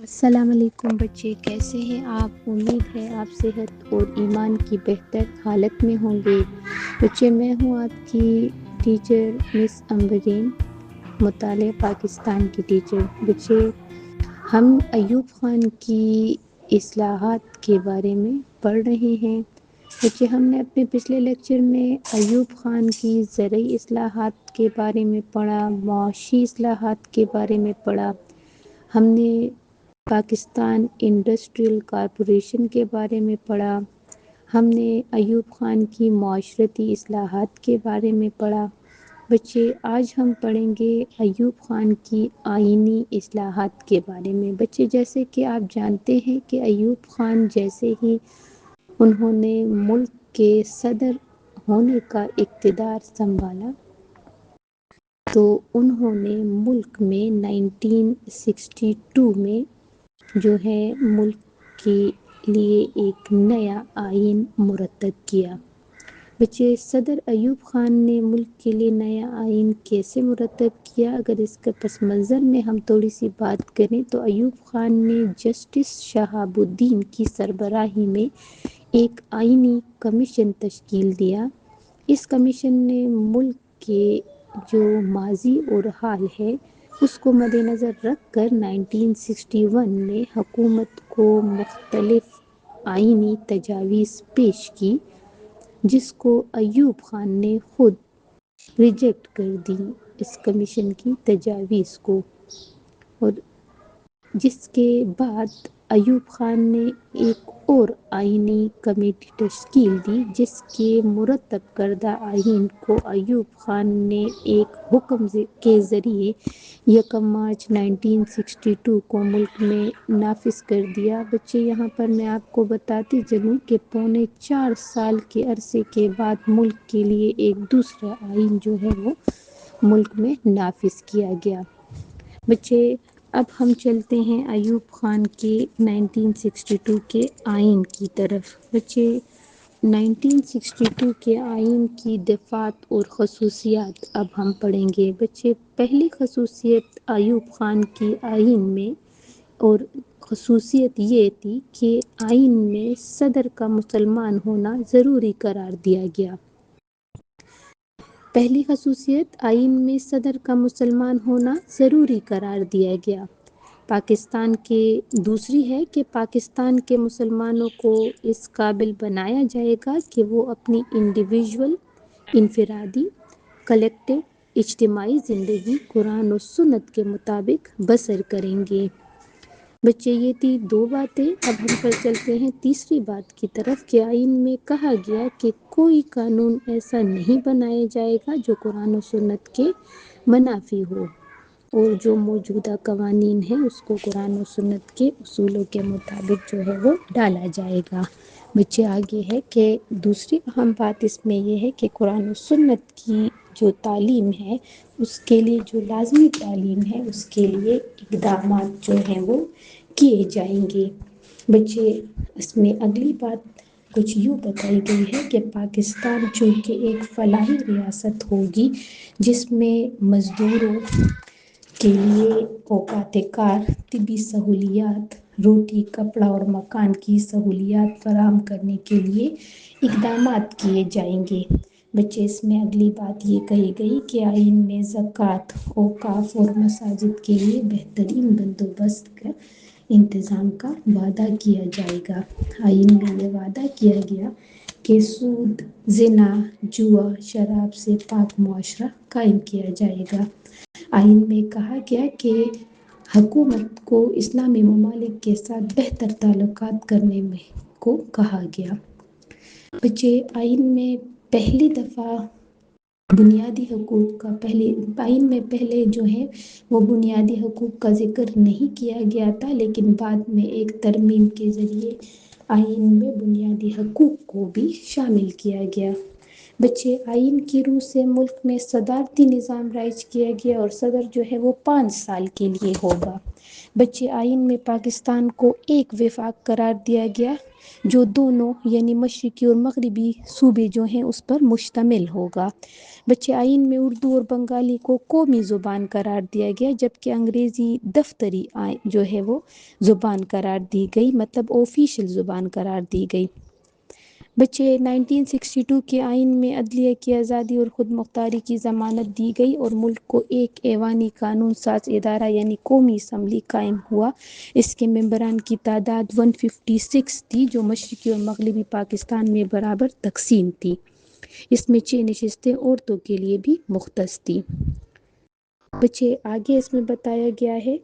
السلام علیکم بچے، کیسے ہیں آپ؟ امید ہے آپ صحت اور ایمان کی بہتر حالت میں ہوں گے۔ بچے، میں ہوں آپ کی ٹیچر مس امبرین، مطالعہ پاکستان کی ٹیچر۔ بچے، ہم ایوب خان کی اصلاحات کے بارے میں پڑھ رہے ہیں۔ بچے، ہم نے اپنے پچھلے لیکچر میں ایوب خان کی زرعی اصلاحات کے بارے میں پڑھا، معاشی اصلاحات کے بارے میں پڑھا۔ ہم نے پاکستان انڈسٹریل کارپوریشن کے بارے میں پڑھا۔ ہم نے ایوب خان کی معاشرتی اصلاحات کے بارے میں پڑھا۔ بچے، آج ہم پڑھیں گے ایوب خان کی آئینی اصلاحات کے بارے میں۔ بچے، جیسے کہ آپ جانتے ہیں کہ ایوب خان جیسے ہی انہوں نے ملک کے صدر ہونے کا اقتدار سنبھالا تو انہوں نے ملک میں 1962 میں جو ہے ملک کے لیے ایک نیا آئین مرتب کیا۔ بچے، صدر ایوب خان نے ملک کے لیے نیا آئین کیسے مرتب کیا؟ اگر اس کے پس منظر میں ہم تھوڑی سی بات کریں تو ایوب خان نے جسٹس شہاب الدین کی سربراہی میں ایک آئینی کمیشن تشکیل دیا۔ اس کمیشن نے ملک کے جو ماضی اور حال ہے اس کو مد نظر رکھ کر 1961 میں حکومت کو مختلف آئینی تجاویز پیش کی، جس کو ایوب خان نے خود ریجیکٹ کر دی، اس کمیشن کی تجاویز کو۔ اور جس کے بعد ایوب خان نے ایک اور آئینی کمیٹی تشکیل دی، جس کے مرتب کردہ آئین کو ایوب خان نے ایک حکم کے ذریعے 1 مارچ 1962 کو ملک میں نافذ کر دیا۔ بچے، یہاں پر میں آپ کو بتاتی چلوں کہ 4.25 سال کے عرصے کے بعد ملک کے لیے ایک دوسرا آئین جو ہے وہ ملک میں نافذ کیا گیا۔ بچے، اب ہم چلتے ہیں ایوب خان کے 1962 کے آئین کی طرف۔ بچے، 1962 کے آئین کی دفعات اور خصوصیات اب ہم پڑھیں گے۔ بچے، پہلی خصوصیت ایوب خان کی آئین میں اور خصوصیت یہ تھی کہ آئین میں صدر کا مسلمان ہونا ضروری قرار دیا گیا۔ پہلی خصوصیت، آئین میں صدر کا مسلمان ہونا ضروری قرار دیا گیا۔ پاکستان کے دوسری ہے کہ پاکستان کے مسلمانوں کو اس قابل بنایا جائے گا کہ وہ اپنی انڈیویژول، انفرادی، کلیکٹیو، اجتماعی زندگی قرآن و سنت کے مطابق بسر کریں گے۔ بچے، یہ تھی دو باتیں۔ اب ہم پر چلتے ہیں تیسری بات کی طرف کہ آئین میں کہا گیا کہ کوئی قانون ایسا نہیں بنایا جائے گا جو قرآن و سنت کے منافی ہو، اور جو موجودہ قوانین ہیں اس کو قرآن و سنت کے اصولوں کے مطابق جو ہے وہ ڈالا جائے گا۔ بچے، آگے ہے کہ دوسری اہم بات اس میں یہ ہے کہ قرآن و سنت کی جو تعلیم ہے اس کے لیے جو لازمی تعلیم ہے اس کے لیے اقدامات جو ہیں وہ کیے جائیں گے۔ بچے، اس میں اگلی بات کچھ یوں بتائی گئی ہے کہ پاکستان چونکہ ایک فلاحی ریاست ہوگی جس میں مزدوروں کے لیے اوقات کار، طبی سہولیات، روٹی، کپڑا اور مکان کی سہولیات فراہم کرنے کے لیے اقدامات کیے جائیں گے۔ بچے، اس میں اگلی بات یہ کہی گئی کہ آئین میں زکوٰۃ، اوقاف اور مساجد کے لیے بہترین بندوبست کا انتظام کا وعدہ کیا جائے گا۔ آئین میں یہ وعدہ کیا گیا کہ سود، زنا، جوا، شراب سے پاک معاشرہ قائم کیا جائے گا۔ آئین میں کہا گیا کہ حکومت کو اسلامی ممالک کے ساتھ بہتر تعلقات کرنے کو کہا گیا۔ بچے، آئین میں پہلی دفعہ بنیادی حقوق کا آئین میں پہلے جو ہے وہ بنیادی حقوق کا ذکر نہیں کیا گیا تھا، لیکن بعد میں ایک ترمیم کے ذریعے آئین میں بنیادی حقوق کو بھی شامل کیا گیا۔ بچے، آئین کی روح سے ملک میں صدارتی نظام رائج کیا گیا اور صدر جو ہے وہ 5 سال کے لیے ہوگا۔ بچے، آئین میں پاکستان کو ایک وفاق قرار دیا گیا جو دونوں یعنی مشرقی اور مغربی صوبے جو ہیں اس پر مشتمل ہوگا۔ بچے آئین میں اردو اور بنگالی کو قومی زبان قرار دیا گیا، جبکہ انگریزی دفتری جو ہے وہ زبان قرار دی گئی، مطلب آفیشیل زبان قرار دی گئی۔ بچے 1962 کے آئین میں عدلیہ کی آزادی اور خود مختاری کی ضمانت دی گئی اور ملک کو ایک ایوانی قانون ساز ادارہ یعنی قومی اسمبلی قائم ہوا۔ اس کے ممبران کی تعداد 156 تھی، جو مشرقی اور مغربی پاکستان میں برابر تقسیم تھی۔ اس میں 6 نشستیں عورتوں کے لیے بھی مختص تھی۔ بچے آگے اس میں بتایا گیا ہے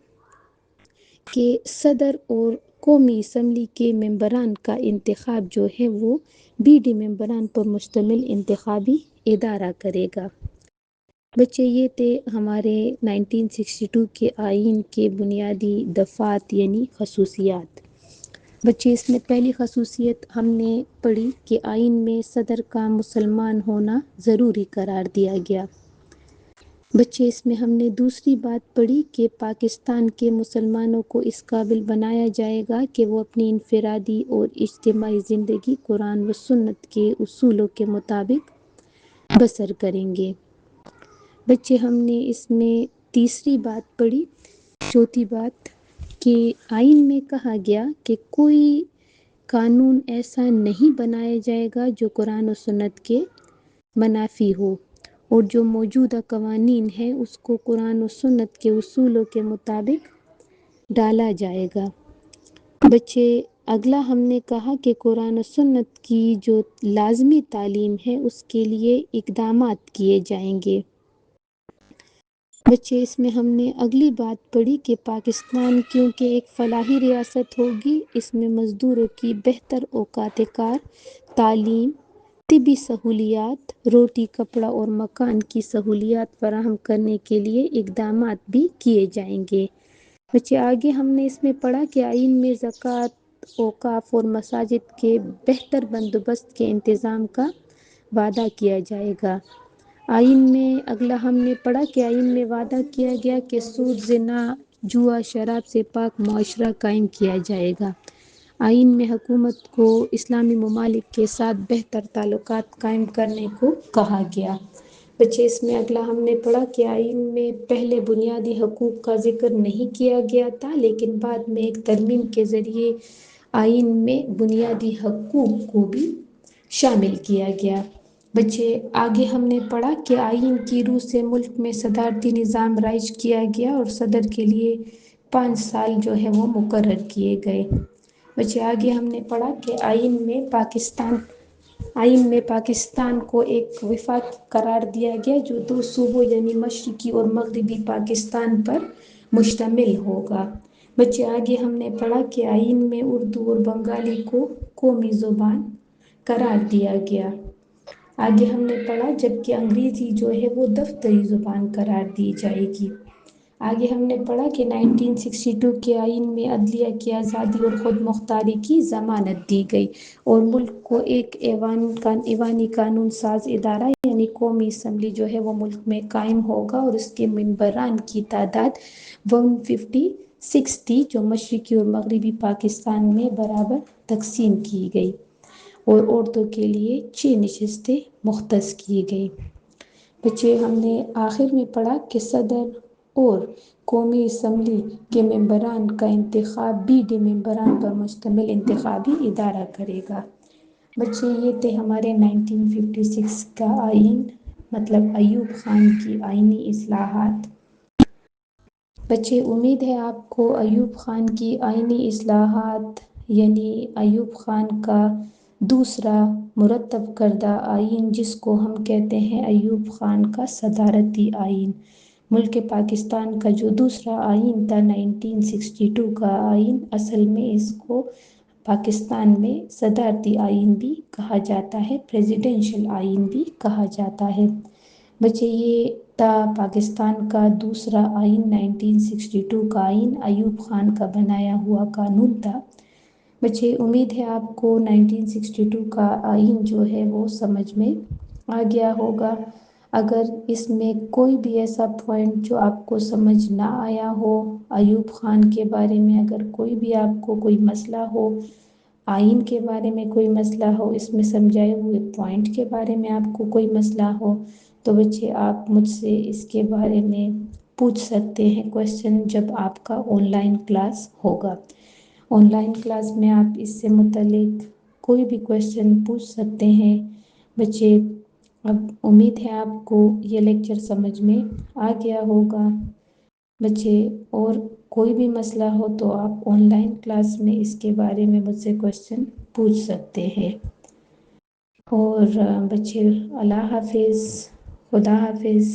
کہ صدر اور قومی اسمبلی کے ممبران کا انتخاب جو ہے وہ بی ڈی ممبران پر مشتمل انتخابی ادارہ کرے گا۔ بچے یہ تھے ہمارے 1962 کے آئین کے بنیادی دفعات یعنی خصوصیات۔ بچے اس میں پہلی خصوصیت ہم نے پڑھی کہ آئین میں صدر کا مسلمان ہونا ضروری قرار دیا گیا۔ بچے اس میں ہم نے دوسری بات پڑھی کہ پاکستان کے مسلمانوں کو اس قابل بنایا جائے گا کہ وہ اپنی انفرادی اور اجتماعی زندگی قرآن و سنت کے اصولوں کے مطابق بسر کریں گے۔ بچے ہم نے اس میں تیسری بات پڑھی، چوتھی بات، کہ آئین میں کہا گیا کہ کوئی قانون ایسا نہیں بنایا جائے گا جو قرآن و سنت کے منافی ہو، اور جو موجودہ قوانین ہیں اس کو قرآن و سنت کے اصولوں کے مطابق ڈالا جائے گا۔ بچے اگلا ہم نے کہا کہ قرآن و سنت کی جو لازمی تعلیم ہے اس کے لیے اقدامات کیے جائیں گے۔ بچے اس میں ہم نے اگلی بات پڑھی کہ پاکستان کیونکہ ایک فلاحی ریاست ہوگی، اس میں مزدوروں کی بہتر اوقات کار، تعلیم، طبی سہولیات، روٹی کپڑا اور مکان کی سہولیات فراہم کرنے کے لیے اقدامات بھی کیے جائیں گے۔ بچے آگے ہم نے اس میں پڑھا کہ آئین میں زکوٰۃ، اوقاف اور مساجد کے بہتر بندوبست کے انتظام کا وعدہ کیا جائے گا۔ آئین میں اگلا ہم نے پڑھا کہ آئین میں وعدہ کیا گیا کہ سود، زنا، جوا، شراب سے پاک معاشرہ قائم کیا جائے گا۔ آئین میں حکومت کو اسلامی ممالک کے ساتھ بہتر تعلقات قائم کرنے کو کہا گیا۔ بچے اس میں اگلا ہم نے پڑھا کہ آئین میں پہلے بنیادی حقوق کا ذکر نہیں کیا گیا تھا، لیکن بعد میں ایک ترمیم کے ذریعے آئین میں بنیادی حقوق کو بھی شامل کیا گیا۔ بچے آگے ہم نے پڑھا کہ آئین کی روح سے ملک میں صدارتی نظام رائج کیا گیا اور صدر کے لیے 5 سال جو ہے وہ مقرر کیے گئے۔ بچے آگے ہم نے پڑھا کہ آئین میں پاکستان کو ایک وفاق قرار دیا گیا جو 2 صوبوں یعنی مشرقی اور مغربی پاکستان پر مشتمل ہوگا۔ بچے آگے ہم نے پڑھا کہ آئین میں اردو اور بنگالی کو قومی زبان قرار دیا گیا۔ آگے ہم نے پڑھا جبکہ انگریزی جو ہے وہ دفتری زبان قرار دی جائے گی۔ آگے ہم نے پڑھا کہ 1962 کے آئین میں عدلیہ کی آزادی اور خود مختاری کی ضمانت دی گئی اور ملک کو ایک ایوانی قانون ساز ادارہ یعنی قومی اسمبلی جو ہے وہ ملک میں قائم ہوگا اور اس کے ممبران کی تعداد 156 تھی، جو مشرقی اور مغربی پاکستان میں برابر تقسیم کی گئی، اور عورتوں کے لیے 6 نشستیں مختص کی گئی۔ بچے ہم نے آخر میں پڑھا کہ صدر اور قومی اسمبلی کے ممبران کا انتخاب بی ڈی ممبران پر مشتمل انتخابی ادارہ کرے گا۔ بچے یہ تھے ہمارے 1956 کا آئین، مطلب ایوب خان کی آئینی اصلاحات۔ بچے امید ہے آپ کو ایوب خان کی آئینی اصلاحات یعنی ایوب خان کا دوسرا مرتب کردہ آئین، جس کو ہم کہتے ہیں ایوب خان کا صدارتی آئین، ملک پاکستان کا جو دوسرا آئین تھا 1962 کا آئین، اصل میں اس کو پاکستان میں صدارتی آئین بھی کہا جاتا ہے، پریزیڈنشل آئین بھی کہا جاتا ہے۔ بچے یہ تھا پاکستان کا دوسرا آئین، 1962 کا آئین ایوب خان کا بنایا ہوا قانون تھا۔ بچے امید ہے آپ کو 1962 کا آئین جو ہے وہ سمجھ میں آ گیا ہوگا۔ اگر اس میں کوئی بھی ایسا پوائنٹ جو آپ کو سمجھ نہ آیا ہو ایوب خان کے بارے میں، اگر کوئی بھی آپ کو کوئی مسئلہ ہو آئین کے بارے میں کوئی مسئلہ ہو، اس میں سمجھائے ہوئے پوائنٹ کے بارے میں آپ کو کوئی مسئلہ ہو تو بچے آپ مجھ سے اس کے بارے میں پوچھ سکتے ہیں کویسچن جب آپ کا آن لائن کلاس ہوگا۔ آن لائن کلاس میں آپ اس سے متعلق کوئی بھی کویسچن پوچھ سکتے ہیں بچے۔ اب امید ہے آپ کو یہ لیکچر سمجھ میں آ گیا ہوگا بچے، اور کوئی بھی مسئلہ ہو تو آپ آن لائن کلاس میں اس کے بارے میں مجھ سے کویسچن پوچھ سکتے ہیں۔ اور بچے اللہ حافظ، خدا حافظ۔